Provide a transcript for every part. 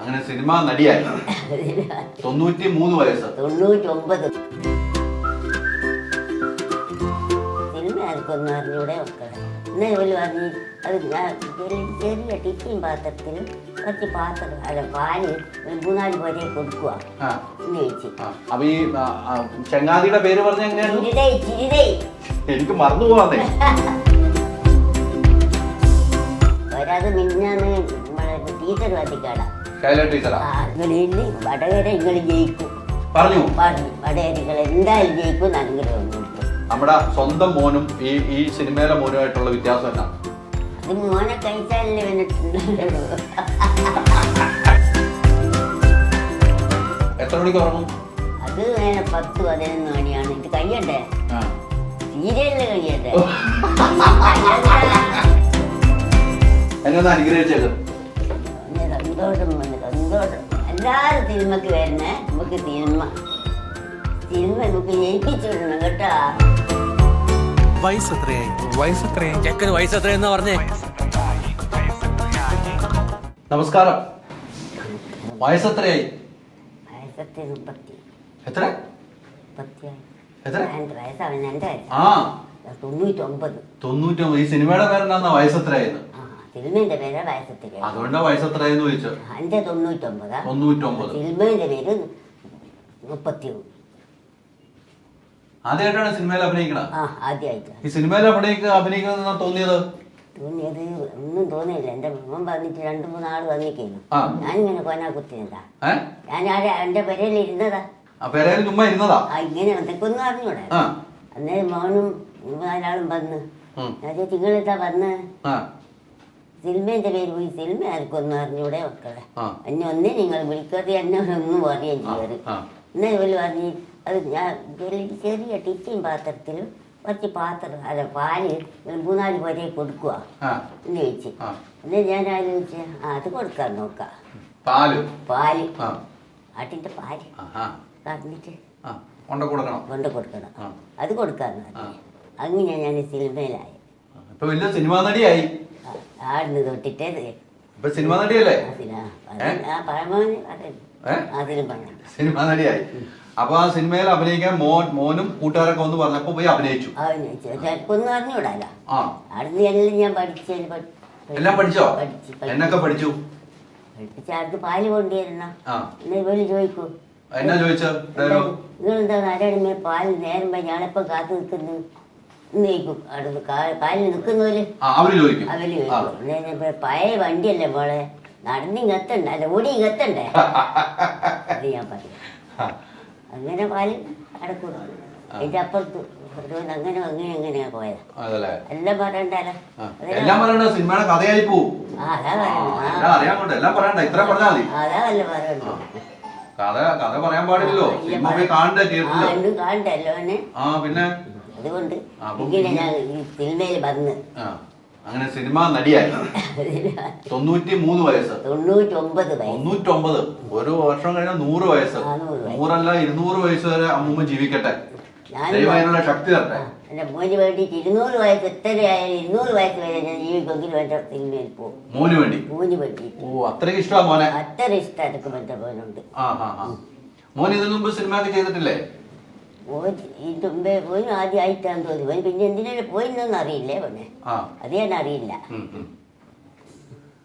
അങ്ങനെ സിനിമ നടിയായി 93 വയസ്സ് 99 സിനിമ ആർക്കൊന്നും അറിഞ്ഞൂടെ മക്കളെ. ഇന്നലെ ഒരു പറഞ്ഞ് അത് ഞാൻ ചെറിയ ടിഫിൻ പാത്രത്തിൽ കുറച്ച് പാത്രം അല്ല പാല് ഒരു 3-4 പേരെ കൊടുക്കുക എന്ന് ചോദിച്ചു. അപ്പൊ ഈ ചങ്ങാതിയുടെ പേര് പറഞ്ഞ എങ്ങനെയാണ്? ചിരിതേ എനിക്ക് മറന്നു പോവാന്നേ. വരാതെ മിന്നാന്ന് നമ്മളെ ടീച്ചർ വന്നിക്കാടാ ടീച്ചറാ വടകര നിങ്ങൾ ജയിക്കും പറഞ്ഞു വടകര നിങ്ങൾ എന്തായാലും ജയിക്കും അങ്ങനെ നമ്മുടെ സ്വന്തം മോനും ഈ സിനിമയിലെ മോനുമായിട്ടുള്ള വ്യത്യാസം എന്നാ? അത് മോനെ കഴിച്ചാലല്ലേ വന്നിട്ടുണ്ടല്ലോ. എത്ര മണിക്ക് ഉറങ്ങും? അത് 10-11 മണിയാണ്. ഇത് കഴിയണ്ടേ, സീരിയലിന് കഴിയണ്ടേ. എന്നെ ഒന്ന് അനുഗ്രഹിച്ചേക്കും. സന്തോഷം സന്തോഷം. എല്ലാവരും സിനിമക്ക് വരണേ. നമുക്ക് സിനിമ നമുക്ക് ജയിപ്പിച്ചു വിടണം കേട്ടോ. ചെക്കന് വയസ്സ് എത്രയെന്നാ പറഞ്ഞേ? നമസ്കാരം. വയസ്സെത്രയായി? വയസ്സത്തെ 30. എത്ര? 30. എത്ര? വയസ്സാണ് എൻ്റെ. 99. 99. ഈ സിനിമയുടെ പേരെന്നാ വയസ്സെത്രയായിരുന്നു? സിനിമയുടെ പേര് വയസ്സെത്ര. അതുകൊണ്ടാ വയസ്സെത്രയെന്ന് ചോദിച്ചു. എൻ്റെ 99. 99. സിനിമയുടെ പേര് 31. ആദ്യമായിട്ടാണ് സിനിമയിൽ അഭിനയിക്കണത്? ആദ്യമായിട്ട്. ഈ സിനിമയിൽ അഭിനയിക്കുന്ന തോന്നിയത് ഒന്നും തോന്നിയില്ല. എന്റെ മുമ്പ് വന്നിട്ട് 2-3 ആള് വന്നിക്കുന്നു. ഞാനിങ്ങനെ കൊനാ കുത്തിനതാ. ഞാൻ എന്റെ പെരയിൽ ഇരുന്നതാ. പെരയിൽ ചുമ്മാ ഇരുന്നതാ? ഇങ്ങനെ എന്തൊക്കെ ഒന്നും അറിഞ്ഞൂടെ. അന്നേരം മോനും 4 വന്ന് ഞാൻ നിങ്ങളെന്താ വന്ന് സിനിമേന്റെ പേര് പോയി. സിനിമ ആർക്കൊന്നും അറിഞ്ഞൂടെ മക്കളെ. എന്നെ ഒന്നേ നിങ്ങൾ വിളിക്കറി എന്നെ ഒന്നും പറയുകയും ചെയ്യരുത്. എന്നേ ഒരു പറഞ്ഞ് അത് ഞാൻ ചെറിയ ടിഫിൻ പാത്രത്തിൽ കുറച്ച് പാത്രം അല്ല പാല് 3-4 പേരെ കൊടുക്കുക എന്ന് ചോദിച്ചു. എന്നേ ഞാൻ ആലോചിച്ച് അത് കൊടുക്കാൻ നോക്കാം. പാല് ആട്ടിന്റെ പാല് കറന്നിട്ട് കൊണ്ട് കൊടുക്കണം. അത് കൊടുക്കാന്ന് അങ്ങനെ ഞാൻ സിനിമയിലായി. സിനിമാ നടിയായി. ആടുന്ന് തൊട്ടിട്ടേ സിനിമാ നടിയല്ലേ? സിനിമാ നടിയായി. അപ്പൊ ആ സിനിമയിൽ അഭിനയിക്കാൻ മോനും കൂട്ടുകാരൊക്കെ ഒന്ന് പറഞ്ഞപ്പോ പോയി അഭിനയിച്ചു. ഒന്നും അറിഞ്ഞൂടാലോ. അവിടുന്ന് എല്ലാം ഞാൻ എല്ലാം പഠിച്ചോ? എന്നൊക്കെ പഠിച്ചു? പഠിപ്പിച്ചാർക്ക് പാല് കൊണ്ടുവരണം എന്നേപോലെ ചോദിക്കൂ. എന്നാ ചോദിച്ചോ? നിങ്ങളെന്താ ആരാണ് പാല് നേരം ഞാനെപ്പോ കാത്തു നിൽക്കുന്നു ചോദിക്കും. അടുത്ത് പാലിന് നിൽക്കുന്നവര് അവര് ചോദിക്കും. പഴയ വണ്ടിയല്ലേ മോളെ, നടന്നിങ്ങെത്തണ്ടേ അല്ല ഓടിങ്ങെത്തണ്ടേ അത് ഞാൻ പറയും. അങ്ങനെ പാല് അടക്കും. അതിന്റെ അപ്പുറത്ത് അങ്ങനെ അങ്ങനെയാ പോയത്. എല്ലാം പറയണ്ടല്ലോ. സിനിമയുടെ കഥയായി പോവും. അതാ പറയണ്ട. അതല്ലേ പറയണ്ടോ? കഥ പറയാൻ പാടില്ലല്ലോ. കാണണ്ടല്ലോ പിന്നെ അതുകൊണ്ട് ഇങ്ങനെ ഞാൻ ഈ സിനിമയിൽ വന്ന് അങ്ങനെ സിനിമ നടിയായി 93 വയസ്സ് 99. ഒരു വർഷം കഴിഞ്ഞാൽ 100 വയസ്സ്. 100 അല്ല 200 വയസ്സ് വരെ അമ്മൂമ്മ ജീവിക്കട്ടെ. ദൈവത്തിനുള്ള ശക്തി തരട്ടെ. എന്റെ മോന് വേണ്ടിട്ട് 200 വയസ്സ് എത്രയായാലും 200 വയസ്സ് വരെ ഞാൻ ജീവിക്കുമെങ്കിലും എന്റെ സിനിമയിൽ പോകും. മോന് വേണ്ടി. അത്രയ്ക്ക് ഇഷ്ടമാ മോനെ? അത്ര ഇഷ്ടം എനിക്ക് എന്റെ മോനുണ്ട്. മോൻ ഇതിനു മുമ്പ് സിനിമ ഒക്കെ ചെയ്തിട്ടില്ലേ? പോയിന് ആദ്യമായിട്ടാന്ന് തോന്നി. പിന്നെ എന്തിനാണ് പോയിന്നൊന്നും അറിയില്ലേ പോന്നെ. അത് ഞാൻ അറിയില്ല.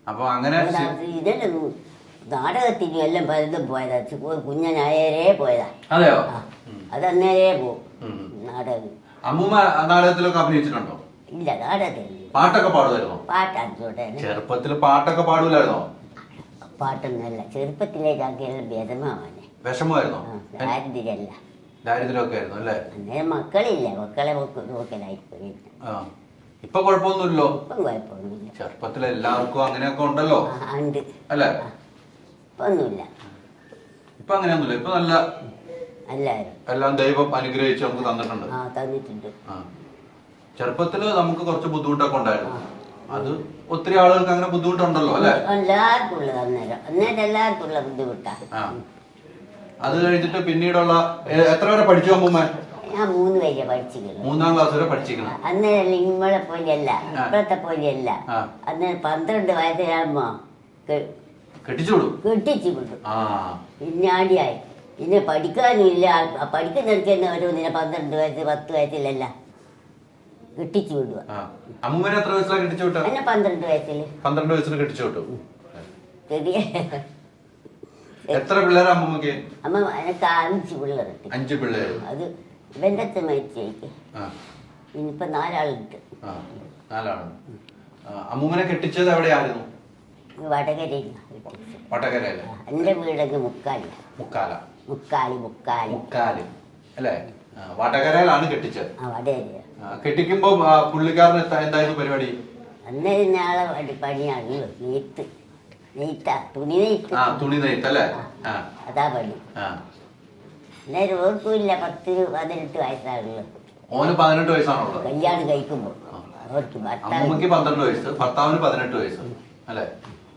അപ്പൊ അങ്ങനെ ഇതന്നെ നാടകത്തിനും എല്ലാം പലതും പോയതാ. കുഞ്ഞനായരേ പോയതാ. അതന്നേരേ പോവും നാടകം. അമ്മൂമ്മ നാടകത്തിലൊക്കെ അഭിനയിച്ചിട്ടുണ്ടോ? ഇല്ല, നാടകത്തിൽ പാട്ടൊക്കെ പാടുമായിരുന്നോ? പാട്ടോട്ടെ. ചെറുപ്പത്തിൽ പാട്ടൊക്കെ പാടൂലായിരുന്നോ? പാട്ടൊന്നുമല്ല, ചെറുപ്പത്തിലേക്കാക്കിയെല്ലാം ഭേദമാവാനെ. വിഷമമായിരുന്നോ? ദാരിദ്ര്യമല്ല, ദാരിദ്ര്യമൊക്കെ ആയിരുന്നു അല്ലേ? അന്നേരം മക്കളില്ല, മക്കളെ നോക്കലായിപ്പോയി. ഇപ്പൊ കുഴപ്പമൊന്നുമില്ലോ? ഇപ്പം കുഴപ്പമൊന്നുമില്ല. ചെറുപ്പത്തിൽ എല്ലാവർക്കും അങ്ങനെയൊക്കെ ഉണ്ടല്ലോ ഉണ്ട് അല്ലേ? ഇപ്പൊ ഒന്നുമില്ല. ഇപ്പൊ അങ്ങനെയൊന്നുമില്ല. ഇപ്പൊ നല്ല എല്ലാം ദൈവം അനുഗ്രഹിച്ച് നമുക്ക് തന്നിട്ടുണ്ട്. ചെറുപ്പത്തില് നമുക്ക് കുറച്ച് ബുദ്ധിമുട്ടൊക്കെ ഉണ്ടായിരുന്നു. അത് ഒത്തിരി ആളുകൾക്ക് അങ്ങനെ ബുദ്ധിമുട്ടുണ്ടല്ലോ അല്ലെ? എല്ലാവർക്കും ഉള്ളത് അന്നേരം എല്ലാവർക്കും ഉള്ള ബുദ്ധിമുട്ടാ. അത് കഴിഞ്ഞിട്ട് പിന്നീടുള്ള എത്ര വരെ പഠിച്ചു അമ്മൂമ്മ? ഞാൻ 3 വരെ പഠിച്ചിരിക്കുന്നു. 3ാം ക്ലാസ് വരെ പഠിച്ചിരിക്കണം. അന്നേരം ഇമ്മളെ പോലെയല്ല, ഇപ്പോഴത്തെ പോലെയല്ല. അന്നേരം 12 വയസ്സിലാകുമ്പോ കെട്ടിച്ചു വിടും. കെട്ടിച്ചു വിടും. ആ പിന്നെ ആടിയായി. പിന്നെ പഠിക്കാനും ഇല്ല. പഠിക്കുന്നിടയ്ക്ക് തന്നെ ഓരോന്നിനെ 12 വയസ്സ് 10 വയസ്സിലല്ല കെട്ടിച്ചു വിടുക. അമ്മൂമ്മനെ എത്ര വയസ്സിലാണ് കെട്ടിച്ചു വിട്ടത്? എന്നെ 12 വയസ്സിൽ. 12 വയസ്സിൽ കെട്ടിച്ചു വിട്ടു. ചെറിയ എത്ര പിള്ളേരാ അമ്മൂമ്മക്ക്? അമ്മ എനിക്ക് 5 പിള്ളേരുണ്ട്. 5 പിള്ളേര്. അത് ഇവന്റെ അച്ഛൻ മരിച്ചേക്ക്. ഇനിയിപ്പോ 4 ആളുണ്ട്. 4 ആളുണ്ട്. അമ്മൂമ്മനെ കെട്ടിച്ചത് എവിടെയായിരുന്നു? വടകരയിൽ. വടകരയില്. എന്റെ വീടൊക്കെ മുക്കാലി. മുക്കാല് അല്ലേ? വടകരയിലാണ് കെട്ടിച്ചത്. വടകര. കെട്ടിക്കുമ്പോ പുള്ളിക്കാരന് എന്തായിരുന്നു പരിപാടി? അന്നേരം ഞാളെ പണിയാണ് നെയ്ത്താ, തുണി നെയ്ത്ത്. തുണി നെയ്ത്ത് അല്ലേ? അതാ പണി. അന്നേരം ഓർക്കില്ല 10-18 വയസ്സാണുള്ളത്. ഓന് 18 വയസ്സാണുള്ളത് കല്യാണം കഴിക്കുമ്പോ. അമ്മൂമ്മക്ക് 12 വയസ്സ്, ഭർത്താവിന് 18 വയസ്സ് അല്ലേ?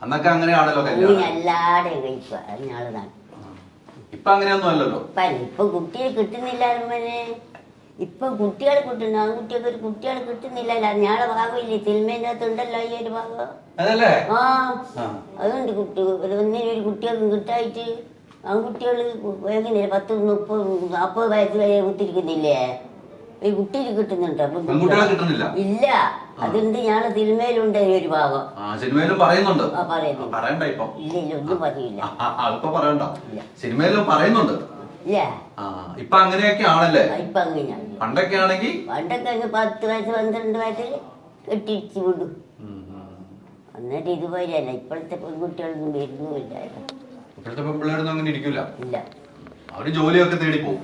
അന്നൊക്കെ അങ്ങനെയാണല്ലോ കല്യാണം. എല്ലാടെ കഴിക്കുക ഞാള് നാട്ടിൽ. ഇപ്പൊ അങ്ങനെയൊന്നും അല്ലല്ലോ. ഇപ്പൊ കുട്ടിയെ കിട്ടുന്നില്ല. ഇപ്പൊ കുട്ടികളെ കിട്ടുന്നു. ആൺകുട്ടിയൊക്കെ ഒരു കുട്ടികളെ കിട്ടുന്നില്ലല്ലോ. ഞാളെ ഭാഗമില്ലേ സിനിമേൻ്റെ അകത്തുണ്ടല്ലോ ഈ ഒരു ഭാഗം. അതല്ലേ? അതുകൊണ്ട് ഒന്നിനും ഒരു കുട്ടികൾക്ക് കിട്ടായിട്ട് ആൺകുട്ടികൾ എങ്ങനെയാ 10-30-40 വയസ്സ് വരെ കുത്തിരിക്കുന്നില്ലേ? ഈ കുട്ടിയിൽ കിട്ടുന്നുണ്ടോ? ഇല്ല. അതുകൊണ്ട് ഞാളെ സിനിമയിലുണ്ട് ഒരു ഭാഗം. സിനിമയിലും പറയുന്നുണ്ട്. ഇല്ല ഒന്നും പറയില്ല. സിനിമയിലും പറയുന്നുണ്ട്. ഇല്ല ഇപ്പൊ അങ്ങനെയൊക്കെ ആണല്ലേ? ഇപ്പൊ അങ്ങനെയാണ്. പണ്ടൊക്കെ ആണെങ്കിൽ 10 വയസ്സ് 12 വയസ്സിൽ കെട്ടിച്ച് വിടും. എന്നിട്ട് ഇതുപോലെയല്ല. ഇപ്പോഴത്തെ പെൺകുട്ടികളൊന്നും വരുന്നുമില്ല. ഇപ്പോഴത്തെ പെൺപിള്ളേരൊന്നും അങ്ങനെ ഇരിക്കില്ല. ഇല്ല. അവര് ജോലിയൊക്കെ തേടി പോകും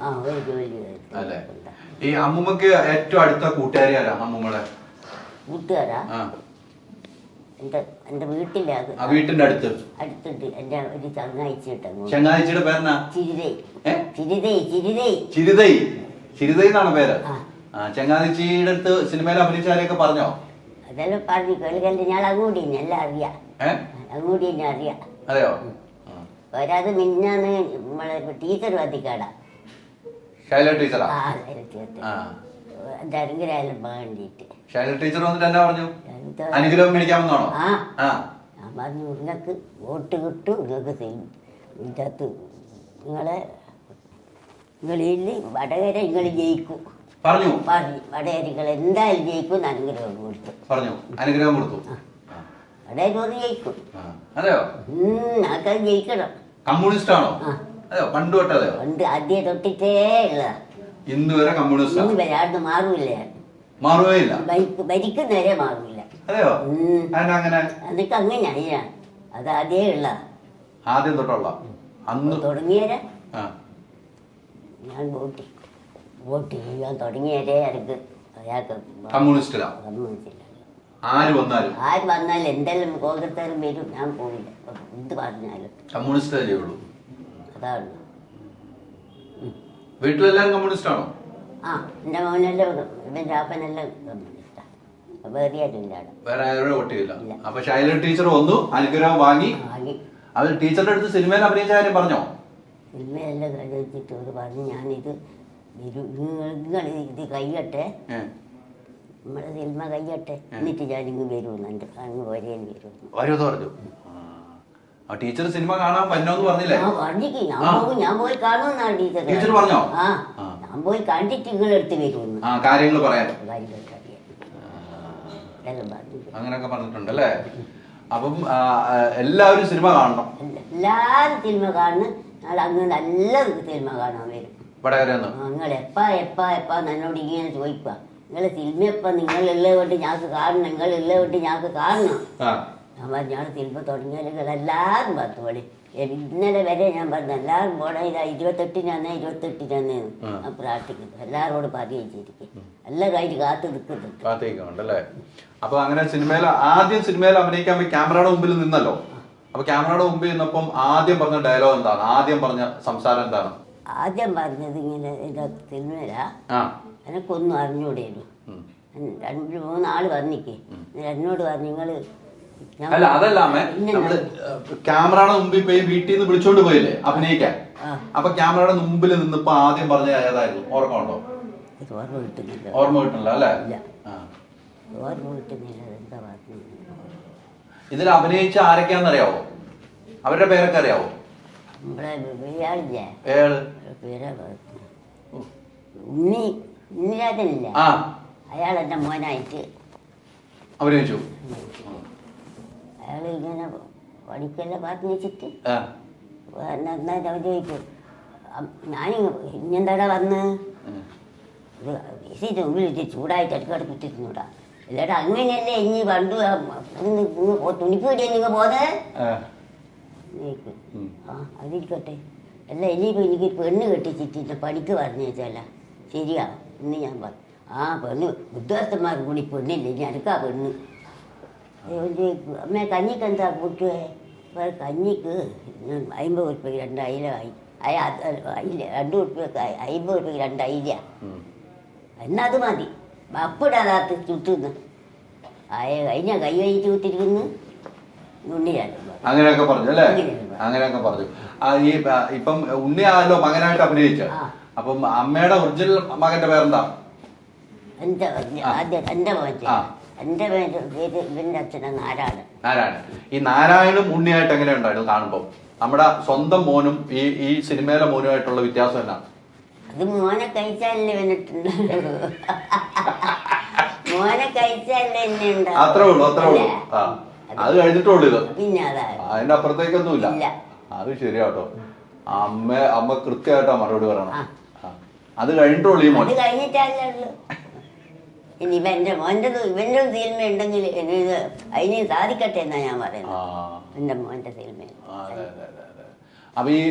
അല്ലേ? ഈ അമ്മൂമ്മക്ക് ഏറ്റവും അടുത്ത കൂട്ടുകാരി ആരാ? അമ്മൂമ്മയുടെ കൂട്ടുകാരാ? എന്റെ വീട്ടിലെ വീട്ടിന്റെ അടുത്തുണ്ട്. എന്റെ ഒരു ചങ്ങാഴ്ചയുടെ പേരെന്നാ? ചിരിതൈ എന്നാണ് പേര്. ചങ്ങാഴ്ചയുടെ അടുത്ത് സിനിമയിൽ അഭിനയിച്ചാരെയൊക്കെ പറഞ്ഞോ? അതെല്ലാം പറഞ്ഞു. കേൾക്കല്ലേ? ഞാൻ അങ്ങോട്ട് തന്നെ എല്ലാം അറിയാം. അങ്ങോട്ട് തന്നെ അറിയാം. അതെയോ? വരാതെ മിന്നാന്ന് നമ്മളെ ടീച്ചർ വന്നിക്കാടാ. ശൈല ടീച്ചറാ? എന്റെ അനുഗ്രഹം വേണ്ടിട്ട്. ശൈല ടീച്ചർ വന്നിട്ട് എന്നാ പറഞ്ഞു? അനുഗ്രഹം മേടിക്കാമെന്നാണോ? ഞാൻ പറഞ്ഞു നിങ്ങൾക്ക് വോട്ട് കിട്ടും. നിങ്ങൾക്ക് ഇതിനകത്ത് നിങ്ങളിൽ വടകര നിങ്ങൾ ജയിക്കും പറഞ്ഞു. വടകരകൾ എന്തായാലും ജയിക്കും. അനുഗ്രഹം കൊടുത്തു. പറഞ്ഞു. അനുഗ്രഹം കൊടുത്തു. വടകര ജയിക്കും. അതെയോ? ആൾക്കാർ ജയിക്കണം. കമ്മ്യൂണിസ്റ്റ് ആണോ? അതെയോ? പണ്ട് തൊട്ട്? അതെയോ? പണ്ട് ആദ്യം തൊട്ടിട്ടേ ഉള്ള ഇന്ന് വരെ കമ്മ്യൂണിസ്റ്റ്. ഇന്ന് വരെ ആർക്കും മാറൂല. മാറുകയില്ല. ഭരിക്കുന്നവരെ മാറൂല. അതെയോ? അങ്ങനെ അതൊക്കെ അങ്ങനെയാ. അത് അതേ ഉള്ള ആദ്യം തൊട്ടുള്ള അന്ന് തുടങ്ങിയവരെ ഞാൻ വോട്ട് ചെയ്യാൻ തുടങ്ങിയവരെ എനിക്ക് അയാൾക്ക് കമ്മ്യൂണിസ്റ്റില്ല. ആര് വന്നാലും എന്തെല്ലാം കോൺഗ്രസ്സുകാരും വരും. ഞാൻ പോവില്ല. എന്ത് പറഞ്ഞാലും കമ്മ്യൂണിസ്റ്റേ ചെയ്യുള്ളൂ. അതാണ്. വീട്ടിലെല്ലാരും കമ്മ്യൂണിസ്റ്റ് ആണോ? എന്റെ മോനെല്ലാം ഇവന്റെ അപ്പനെല്ലാം കമ്മ്യൂണിസ്റ്റാ. വേറെ ആരുമില്ല. വേറെ ആരോടെ വോട്ട് ചെയ്യില്ല. അപ്പൊ ശൈല ടീച്ചർ വന്നു, അനുഗ്രഹം വാങ്ങി. അത് ടീച്ചറുടെ അടുത്ത് സിനിമയിൽ അഭിനയിച്ച കാര്യം പറഞ്ഞോ? സിനിമയെല്ലാം കഴിച്ചിട്ട് ഒരു പറഞ്ഞു ഞാനിത് നിങ്ങൾ ഇത് കഴിയട്ടെ, നമ്മളെ സിനിമ കഴിയട്ടെ, എന്നിട്ട് ഞാനിങ്ങ് വരുമെന്നുണ്ട്. അങ്ങ് വരേന്ന് വരുമെന്ന് പറഞ്ഞു. ടീച്ചർ സിനിമ കാണാൻ പറ്റോന്ന് പറഞ്ഞില്ലേ? ഞാൻ പോയി കാണുമെന്നാണ് ടീച്ചർ പറഞ്ഞോ? ഞാൻ പോയി കണ്ടിട്ട് നിങ്ങളെടുത്ത് വരുമെന്ന് കാര്യങ്ങൾ പറയാൻ അങ്ങനെയൊക്കെ പറഞ്ഞിട്ടുണ്ടല്ലേ? അപ്പം എല്ലാവരും സിനിമ കാണണം. എല്ലാരും സിനിമ കാണുന്നു. അങ്ങ് നല്ല സിനിമ കാണാൻ വരും. നിങ്ങൾ എപ്പാ എന്നോട് ഇങ്ങനെ ചോദിക്കുക. നിങ്ങളെ സിനിമ എപ്പ നിങ്ങളുള്ളത് കൊണ്ട് ഞങ്ങൾക്ക് കാണണം, നിങ്ങളുള്ളത് കൊണ്ട് ഞങ്ങൾക്ക് കാണണം. ഞാൻ പറഞ്ഞു ഞാൻ സിനിമ തുടങ്ങിയാൽ എല്ലാവരും 10 മണി. ഇന്നലെ വരെ ഞാൻ പറഞ്ഞു എല്ലാവരും പോണേ. 28-നാണ് ഞാൻ പ്രാർത്ഥിക്കുന്നു. എല്ലാവരോടും പറഞ്ഞിരിക്കും. എല്ലാ കാര്യം കാത്തു നിൽക്കുന്നുണ്ട്. അപ്പൊ അങ്ങനെ ആദ്യം സിനിമയിൽ അഭിനയിക്കാൻ പോയി ക്യാമറയുടെ മുമ്പിൽ നിന്നല്ലോ. അപ്പൊ ക്യാമറയുടെ മുമ്പിൽ നിന്നപ്പം ആദ്യം പറഞ്ഞ ഡയലോഗ് എന്താണ്? ആദ്യം പറഞ്ഞ സംസാരം എന്താണ്? ആദ്യം പറഞ്ഞത് ഇങ്ങനെ സിനിമയിലാ എനക്കൊന്നും അറിഞ്ഞൂടേനു. 2-3 ആള് വന്നിക്കേ. എന്നോട് പറഞ്ഞു നിങ്ങള് അല്ല അതല്ലാമേ, നമ്മള് ക്യാമറയുടെ മുമ്പിൽ പോയി വീട്ടിൽ നിന്ന് വിളിച്ചോണ്ട് പോയില്ലേ അഭിനയിക്കാൻ? അപ്പൊ ക്യാമറയുടെ മുമ്പിൽ നിന്നിപ്പോ ആദ്യം പറഞ്ഞ ഏതായിരുന്നു? ഓർമ്മ ഉണ്ടോ? ഓർമ്മ കിട്ടുന്നില്ല അല്ലേ? ഓർമ്മ കിട്ടുന്നില്ല. എന്താ പറഞ്ഞു? ഇതിൽ അഭിനയിച്ച ആരൊക്കെയാണെന്നറിയാവോ? അവരുടെ പേരൊക്കെ അറിയാവോ? നമ്മളെ ഇയാളില്ലേ ഏള് പേരെ ഉണ്ണിരാജനില്ല, ആ അയാൾ എൻ്റെ മോനായിട്ട് അഭിനയിച്ചു. അയാൾ ഇങ്ങനെ പഠിക്കെല്ലാം പറഞ്ഞു വെച്ചിട്ട് ആ നന്നായിട്ട് അവർ ചോദിക്കും, ഞാൻ ഇങ്ങെന്താടാ വന്ന് വീശിട്ട് മുമ്പിൽ ചൂടായിട്ട് അടുക്കട കുത്തിരുന്നൂടാ, എല്ലാടാ അങ്ങനെയല്ലേ ഇനി പണ്ട് തുണിപ്പീടിയ നിങ്ങൾ പോന്നെ ആ അതിരിക്കട്ടെ. അല്ല ഇനിയിപ്പോൾ എനിക്ക് പെണ്ണ് കെട്ടിച്ചിട്ട് പണിക്ക് പറഞ്ഞു വെച്ചാല ശരിയാ ഇന്ന് ഞാൻ പറഞ്ഞു. ആ പെണ്ണ് ഉദ്യോഗസ്ഥന്മാർക്ക് കൂടി പെണ്ണില്ല, ഇനി അടുക്കാ പെണ്ണ്. അമ്മ കഞ്ഞിക്ക് എന്താ കൂട്ടുവേ? കഞ്ഞിക്ക് 50 ഉറുപ്പ്യക്ക് 2 അയില ആയി, അയില 2 ഉറുപ്പ്യക്ക് 50 ഉറുപ്പ്യക്ക് 2 അയില, എന്നാൽ അത് മതി. അപ്പിടാതാത്ത് ചുറ്റുന്നു കഴിഞ്ഞ കൈ വഴിച്ച് കൂട്ടിരിക്കുന്നു ഉണ്ണിയാണ്. അങ്ങനെയൊക്കെ പറഞ്ഞു അല്ലേ? അങ്ങനെയൊക്കെ പറഞ്ഞു. ഈ ഇപ്പം ഉണ്ണിയാണല്ലോ മകനായിട്ട് അഭിനയിച്ച. അപ്പം അമ്മയുടെ ഒറിജിനൽ മകന്റെ പേരെന്താ? എൻ്റെ മോൻ്റെ എൻ്റെ പേര് ഇവൻ്റെ അച്ഛനാ നാരായണൻ. നാരായണൻ. ഈ നാരായണും ഉണ്ണിയായിട്ട് എങ്ങനെ ഉണ്ടായിരുന്നു കാണുമ്പോ? നമ്മുടെ സ്വന്തം മോനും ഈ സിനിമയിലെ മോനുമായിട്ടുള്ള വ്യത്യാസം എന്നാ? അത് മോനെ കഴിച്ചാലല്ലേ വന്നിട്ടുണ്ട്, മോനെ കഴിച്ചാലല്ലേ എന്നെ ഉണ്ടാവും. അത്രേ ഉള്ളൂ, അത്രേ ഉള്ളൂ. അത് കഴിഞ്ഞിട്ടുള്ളൂ ഇത്. പിന്നെ അതാ അതിന്റെ അപ്പുറത്തേക്കൊന്നുമില്ല. അത് ശരിയാട്ടോ. അമ്മ കൃത്യമായിട്ടാ മറുപടി പറയണം. അത് കഴിഞ്ഞിട്ടുള്ളൂ ഈ മോൻ. അത് കഴിഞ്ഞിട്ടല്ലേ ഉള്ളു. ഇനി ഇവന്റെ മോൻ്റെ ഇവന്റെ സിനിമ ഉണ്ടെങ്കിൽ അതിന് സാധിക്കട്ടെ എന്നാ ഞാൻ പറയുന്നത്. എന്റെ മോന്റെ സിനിമ. അപ്പൊ ഈ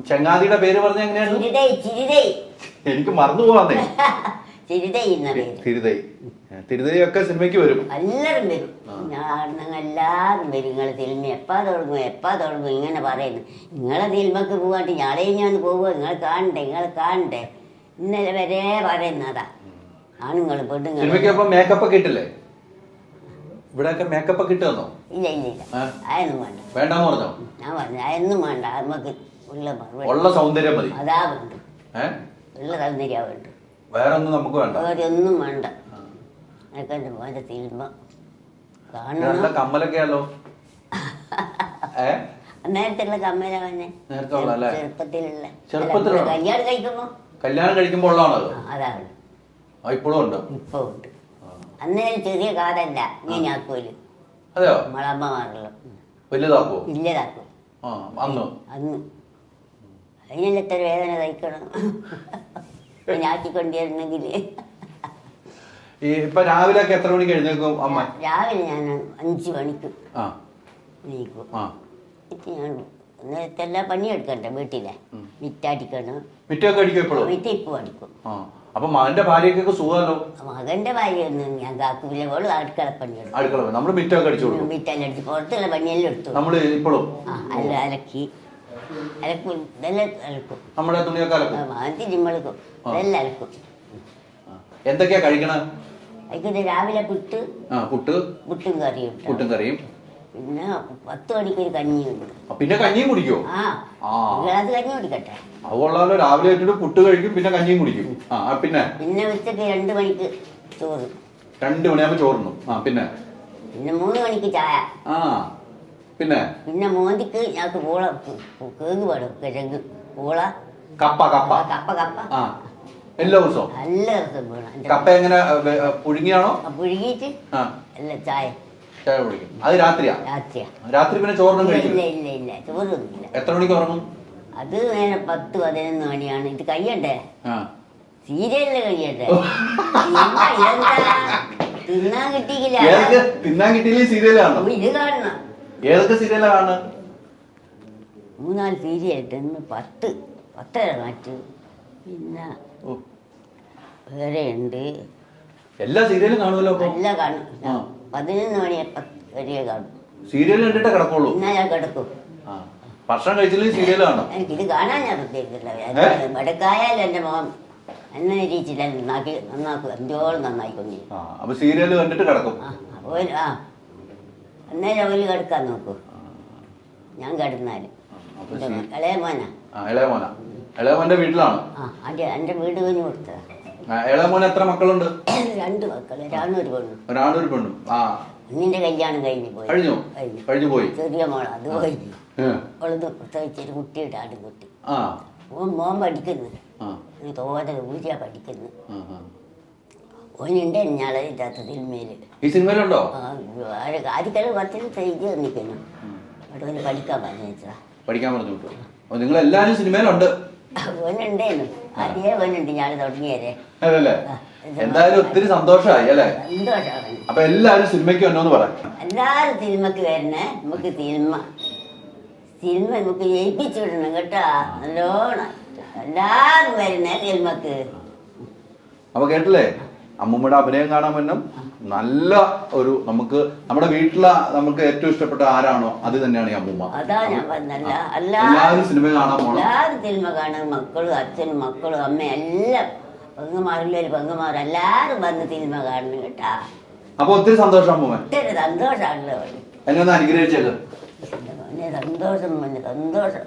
ചങ്ങാതിയുടെ പേര് പറഞ്ഞ എങ്ങനെയാണ്? ചിരിതൈ. എനിക്ക് മറന്നു പോവാന്നേ. ചിരിതൈ എന്ന പേര്. തിരുതൈ ഒക്കെ സിനിമയ്ക്ക് വരും. എല്ലാവരും വരും, എല്ലാവരും വരും. നിങ്ങളെ സിനിമ എപ്പാ തുടങ്ങും ഇങ്ങനെ പറയുന്നു. നിങ്ങളെ സിനിമക്ക് പോവാണ്ട് ഞാളെ ഞാൻ പോവുക, നിങ്ങളെ കാണണ്ടേ ഇന്നലെ വരെ പറയുന്നതാ. ആണുങ്ങളും പെണ്ണുങ്ങളും. മേക്കപ്പ് ഒക്കെ ഇട്ടില്ലേ? ഇവിടെയൊക്കെ മേക്കപ്പ് ഒക്കെ ഇട്ടുതന്നോ? ഇല്ല അതൊന്നും വേണ്ട. വേണ്ടെന്ന് പറഞ്ഞോ? ഞാൻ പറഞ്ഞു അതൊന്നും വേണ്ട, നമുക്ക് ഉള്ള സൗന്ദര്യം മതി. അതാ വേണ്ട, ഉള്ള സൗന്ദര്യ വേണ്ട, വേറെ ഒന്നും നമുക്ക് വേണ്ട, വേറെ ഒന്നും വേണ്ട. അതൊക്കെ എൻ്റെ മോൻ്റെ സിനിമ കാണണം. കമ്മലൊക്കെയാലോ? നേരത്തുള്ള കമ്മല തന്നെ ചെറുപ്പത്തിലുള്ള കല്യാണം കഴിക്കുമ്പോൾ ഉള്ളതാണോ? അതാണ് ഇപ്പോഴും ഉണ്ട്. ഇപ്പൊ ഉണ്ട്. അന്നേരം ചെറിയ കാതല്ല ഇങ്ങനെ ആക്കുമല്ലോ. അതെയോ? നമ്മളമ്മമാരല്ലോ വലുതാക്കോ? ഇല്ലതാക്കും. അന്ന് അതിനെല്ലാം എത്ര വേദന തയ്ക്കണം ആക്കിക്കൊണ്ടിരുന്നെങ്കിൽ. ഇപ്പൊ രാവിലെ എത്ര മണിക്ക് എഴുന്നേക്കും അമ്മ? രാവിലെ ഞാൻ 5 മണിക്ക് എണീക്കും. ഞാൻ നേരത്തെ എല്ലാം പണിയെടുക്കണ്ടേ വീട്ടിലെ. മിറ്റടിക്കണം. മിറ്റൊക്കെ അടിക്കും എപ്പോഴും? മിറ്റ ഇപ്പം അടിക്കും. അപ്പൊ മകന്റെ ഭാര്യക്കൊക്കെ സുഖമല്ലോ? മകന്റെ ഭാര്യ ഒന്നും ഞാൻ കാക്കൂല, ഓള് അടുക്കളപ്പണിയെടുക്കും. അടുക്കള നമ്മള് മിറ്റൊക്കെ അടിച്ചു കൊടുക്കും. മിറ്റെല്ലാം അടിച്ച് പുറത്തുള്ള പണിയെല്ലാം എടുത്തു നമ്മള് ഇപ്പോഴും അലക്കും, ഇതെല്ലാം അലക്കും. നമ്മുടെ തുണിയൊക്കെ അലക്കും, തിരുമ്മളക്കും, ഇതെല്ലാം അലക്കും. എന്തൊക്കെയാ കഴിക്കണേ? അതിന് രാവിലെ പുട്ടും കറിയും. പിന്നെ 10 മണിക്ക് ഒരു കഞ്ഞിയുണ്ട്. പിന്നെ കഞ്ഞിയും കുടിക്കോ? അത് കഞ്ഞി കുടിക്കട്ടെ. അതുകൊള്ളാലോ. രാവിലെ ആയിട്ട് പുട്ട് കഴിക്കും, പിന്നെ കഞ്ഞിയും കുടിക്കും. പിന്നെ ഉച്ചക്ക് 2 മണിക്ക് ചോറ്. 2 മണിയാകുമ്പോ ചോറുന്നു. പിന്നെ 3 മണിക്ക് ചായ. പിന്നെ മോന്തിക്ക് ഞങ്ങൾക്ക് പൂള കേക്ക് വേണം. കിഴങ്ങ് പൂള കപ്പ എല്ലാ ദിവസവും വേണം. കപ്പ എങ്ങനെ പുഴുങ്ങിയാണോ? പുഴുങ്ങിയിട്ട് അല്ല ചായ കുടിക്കും. അത് രാത്രി പിന്നെ ചോറിനും കഴിക്കും? ഇല്ല ചോറൊന്നുമില്ല. എത്ര മണിക്ക് ഉറങ്ങും? അത് നേരെ 10-11 മണിയാണ്. ഇത് കഴിയണ്ടേ, സീരിയലിന് കഴിയണ്ടേ. തിന്നാൻ കിട്ടിയില്ലേ? സീരിയൽ കാണണം. ഇത് കാണണം. ഏതൊക്കെ സീരിയലാ കാണുന്നത്? 3-4 സീരിയൽ. 10 മാറ്റ്. പിന്നെ വേറെ ഉണ്ട്. എല്ലാ സീരിയലും കാണുമല്ലോ? എല്ലാം കാണും. 11 മണി വരെ കാണും. സീരിയൽ കണ്ടിട്ടേ കിടക്കുള്ളൂ? എന്നാ ഞാൻ കിടക്കും. ഭക്ഷണം കഴിച്ചില്ലെങ്കിൽ സീരിയൽ കാണാം. എനിക്കിത് കാണാൻ ഞാൻ പ്രത്യേകിച്ചില്ല. മടക്കായാലും എൻ്റെ മോൻ എന്നെ രീതിയിൽ നന്നാക്കും, എന്തോളം നന്നായിക്കൊണ്ടിരിക്കും. അപ്പൊ സീരിയൽ കണ്ടിട്ട് കിടക്കും? അന്നേരം ഓല് കിടക്കാൻ നോക്കൂ. ഞാൻ കിടന്നാലും. ഇളയമോന്റെ വീട്ടിലാണ്? എൻ്റെ വീട് കഴിഞ്ഞ് കൊടുത്തതാ. ഇളയമോന് എത്ര മക്കളുണ്ട്? 2 മക്കൾ, ഒരാണൊരു പെണ്ണും. പെണ്ണും. അന്നിന്റെ കല്യാണം കഴിഞ്ഞു പോയി. കഴിഞ്ഞു പോയി. ചെറിയ മോള അത് പോയി. അവളത് പ്രസവിച്ചൊരു കുട്ടിയുടെ ആടുകുട്ടി ആ മോൻ പഠിക്കുന്നു ആ തോന്നൽ ഊരിയാ പഠിക്കുന്നു ഓനുണ്ട് ഞാളെ ഇല്ലാത്ത സിനിമയില് ഈ സിനിമയിലുണ്ടോ? ആദ്യക്കാലം പത്തിന് ചെയ്ത് നിൽക്കുന്നു അവിടെ ഓന് പഠിക്കാൻ പറഞ്ഞാ പഠിക്കാൻ പറഞ്ഞു വിട്ടു. അപ്പൊ നിങ്ങൾ എല്ലാരും സിനിമയിലുണ്ട്. ഓനുണ്ടേനു അതേ ഓനുണ്ട് ഞാൻ തുടങ്ങിയതേ. അല്ലല്ലേ? എന്തായാലും ഒത്തിരി സന്തോഷമായി അല്ലേ? സന്തോഷമാണ്. അപ്പൊ എല്ലാരും സിനിമയ്ക്ക് വന്നോന്ന് പറയാം. എല്ലാരും സിനിമക്ക് വരണേ. നമുക്ക് സിനിമ നമുക്ക് ജയിപ്പിച്ചു വിടണം കേട്ടാ. നല്ലോണം എല്ലാരും വരണേ സിനിമക്ക്. അപ്പൊ കേട്ടില്ലേ, അമ്മൂമ്മയുടെ അഭിനയം കാണാൻ പറ്റും. നല്ല ഒരു നമുക്ക് നമ്മുടെ വീട്ടിലെ നമുക്ക് ഏറ്റവും ഇഷ്ടപ്പെട്ട ആരാണോ അത് തന്നെയാണ് ഈ അമ്മൂമ്മ. അതാ ഞാൻ പറഞ്ഞല്ല, എല്ലാരും സിനിമ കാണാൻ പോകണം. എല്ലാരും സിനിമ കാണാൻ മക്കളും അച്ഛനും മക്കളും അമ്മയും എല്ലാം പെങ്ങന്മാർ എല്ലാരും വന്ന് സിനിമ കാണണം കേട്ടാ. അപ്പൊ ഒത്തിരി സന്തോഷം അമ്മൂമ്മ. ഒത്തിരി സന്തോഷമാണല്ലോ. എന്നെ ഒന്ന് അനുഗ്രഹിച്ചേക്ക്. സന്തോഷം സന്തോഷം.